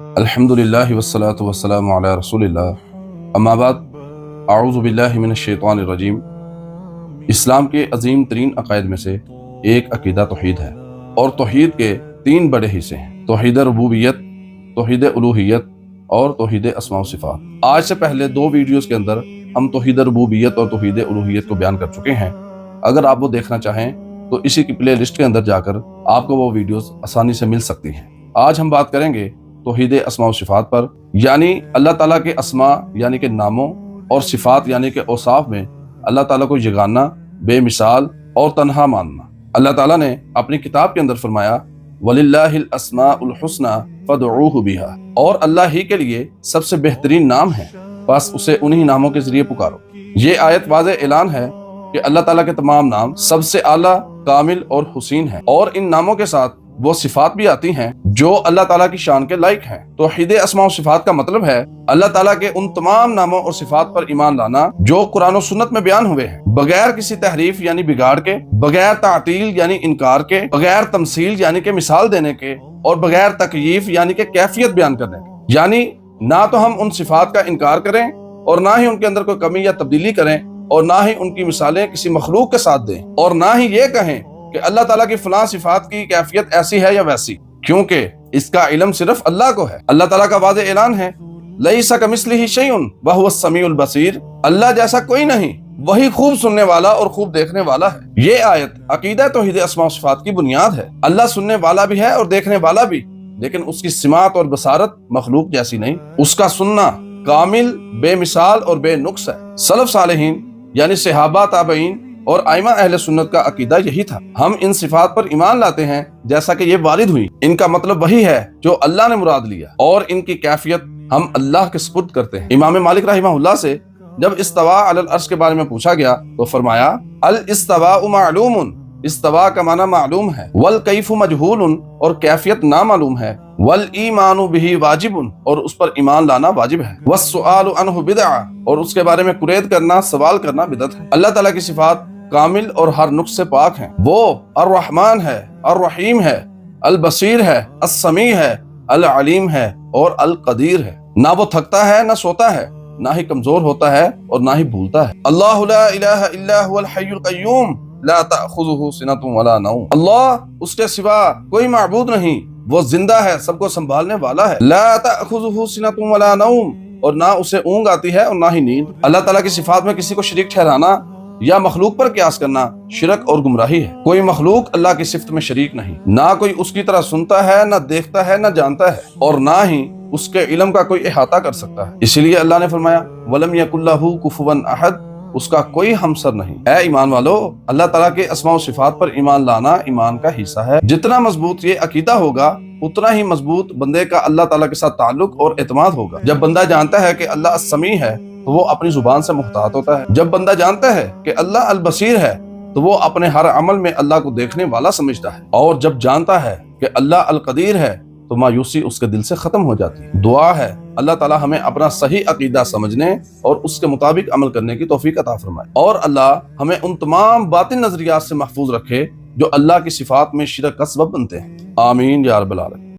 الحمدللہ والصلاة والسلام علی رسول اللہ اما بعد اعوذ باللہ من الشیطان الرجیم۔ اسلام کے عظیم ترین عقائد میں سے ایک عقیدہ توحید ہے، اور توحید کے تین بڑے حصے ہیں: توحید ربوبیت، توحید الوہیت اور توحید اسماء و صفات۔ آج سے پہلے دو ویڈیوز کے اندر ہم توحید ربوبیت اور توحید الوہیت کو بیان کر چکے ہیں۔ اگر آپ وہ دیکھنا چاہیں تو اسی کی پلے لسٹ کے اندر جا کر آپ کو وہ ویڈیوز آسانی سے مل سکتی ہیں۔ آج ہم بات کریں گے توحید اسماء و صفات پر، یعنی اللہ تعالیٰ کے اسماء یعنی کہ ناموں اور صفات یعنی کہ اوصاف میں اللہ تعالیٰ کو یگانہ، بے مثال اور تنہا ماننا۔ اللہ تعالیٰ نے اپنی کتاب کے اندر فرمایا وَلِلَّهِ الْأَسْمَاءُ الْحُسْنَى فَادْعُوهُ بِهَا، اور اللہ ہی کے لیے سب سے بہترین نام ہے، بس اسے انہی ناموں کے ذریعے پکارو۔ یہ آیت واضح اعلان ہے کہ اللہ تعالیٰ کے تمام نام سب سے اعلیٰ، کامل اور حسین ہیں، اور ان ناموں کے ساتھ وہ صفات بھی آتی ہیں جو اللہ تعالیٰ کی شان کے لائق ہیں۔ توحید اسماء و صفات کا مطلب ہے اللہ تعالیٰ کے ان تمام ناموں اور صفات پر ایمان لانا جو قرآن و سنت میں بیان ہوئے ہیں، بغیر کسی تحریف یعنی بگاڑ کے، بغیر تعطیل یعنی انکار کے، بغیر تمثیل یعنی کہ مثال دینے کے، اور بغیر تکییف یعنی کہ کیفیت بیان کرنے کے۔ یعنی نہ تو ہم ان صفات کا انکار کریں اور نہ ہی ان کے اندر کوئی کمی یا تبدیلی کریں، اور نہ ہی ان کی مثالیں کسی مخلوق کے ساتھ دیں، اور نہ ہی یہ کہیں کہ اللہ تعالیٰ کی فلاں صفات کی کیفیت ایسی ہے یا ویسی، کیونکہ اس کا علم صرف اللہ کو ہے۔ اللہ تعالیٰ کا واضح اعلان ہے لَيْسَ كَمِثْلِهِ شَيْءٌ وَهُوَ السَّمِيعُ الْبَصِيرُ، اللہ جیسا کوئی نہیں، وہی خوب سننے والا اور خوب دیکھنے والا ہے۔ یہ آیت عقیدہ توحید اسماء و صفات کی بنیاد ہے۔ اللہ سننے والا بھی ہے اور دیکھنے والا بھی، لیکن اس کی سماعت اور بصارت مخلوق جیسی نہیں۔ اس کا سننا کامل، بے مثال اور بے نقص ہے۔ سلف صالحین یعنی صحابہ، تابعین اور ائمہ اہل سنت کا عقیدہ یہی تھا۔ ہم ان صفات پر ایمان لاتے ہیں جیسا کہ یہ وارد ہوئی، ان کا مطلب وہی ہے جو اللہ نے مراد لیا، اور ان کی کیفیت ہم اللہ کے سپرد کرتے ہیں۔ امام مالک رحمہ اللہ سے جب استوا علی العرش کے بارے میں پوچھا گیا تو فرمایا الاستواء معلوم، استوا کا معنی معلوم ہے، والکیف مجہول، اور کیفیت نامعلوم ہے، والایمان بہ واجب، اور اس پر ایمان لانا واجب ہے، والسؤال عنہ بدعہ، اور اس کے بارے میں قرید کرنا، سوال کرنا بدعت ہے۔ اللہ تعالیٰ کی صفات کامل اور ہر نقص سے پاک ہیں۔ وہ الرحمن ہے، الرحیم ہے، البصیر ہے، السمیع ہے، العلیم ہے اور القدیر ہے۔ نہ وہ تھکتا ہے، نہ سوتا ہے، نہ ہی کمزور ہوتا ہے اور نہ ہی بھولتا ہے۔ اللہ لا الہ الا هو الحی القیوم لا تأخذہ سنۃ ولا نوم، اللہ اس کے سوا کوئی معبود نہیں، وہ زندہ ہے، سب کو سنبھالنے والا ہے۔ لا تأخذہ سنۃ ولا نوم، اور نہ اسے اونگ آتی ہے اور نہ ہی نیند۔ اللہ تعالیٰ کی صفات میں کسی کو شریک ٹھہرانا یا مخلوق پر قیاس کرنا شرک اور گمراہی ہے۔ کوئی مخلوق اللہ کی صفت میں شریک نہیں، نہ کوئی اس کی طرح سنتا ہے، نہ دیکھتا ہے، نہ جانتا ہے، اور نہ ہی اس کے علم کا کوئی احاطہ کر سکتا ہے۔ اسی لیے اللہ نے فرمایا وَلَمْ يَكُنْ لَهُ كُفُوًا أَحَدٌ، اس کا کوئی ہمسر نہیں۔ اے ایمان والو، اللہ تعالیٰ کے اسماء و صفات پر ایمان لانا ایمان کا حصہ ہے۔ جتنا مضبوط یہ عقیدہ ہوگا اتنا ہی مضبوط بندے کا اللہ تعالیٰ کے ساتھ تعلق اور اعتماد ہوگا۔ جب بندہ جانتا ہے کہ اللہ السمیع ہے تو وہ اپنی زبان سے محتاط ہوتا ہے۔ جب بندہ جانتا ہے کہ اللہ البصیر ہے تو وہ اپنے ہر عمل میں اللہ کو دیکھنے والا سمجھتا ہے، اور جب جانتا ہے کہ اللہ القدیر ہے تو مایوسی اس کے دل سے ختم ہو جاتی ہے۔ دعا ہے اللہ تعالیٰ ہمیں اپنا صحیح عقیدہ سمجھنے اور اس کے مطابق عمل کرنے کی توفیق عطا فرمائے، اور اللہ ہمیں ان تمام باطل نظریات سے محفوظ رکھے جو اللہ کی صفات میں شرک کا سبب بنتے ہیں۔ آمین یا رب العالمین۔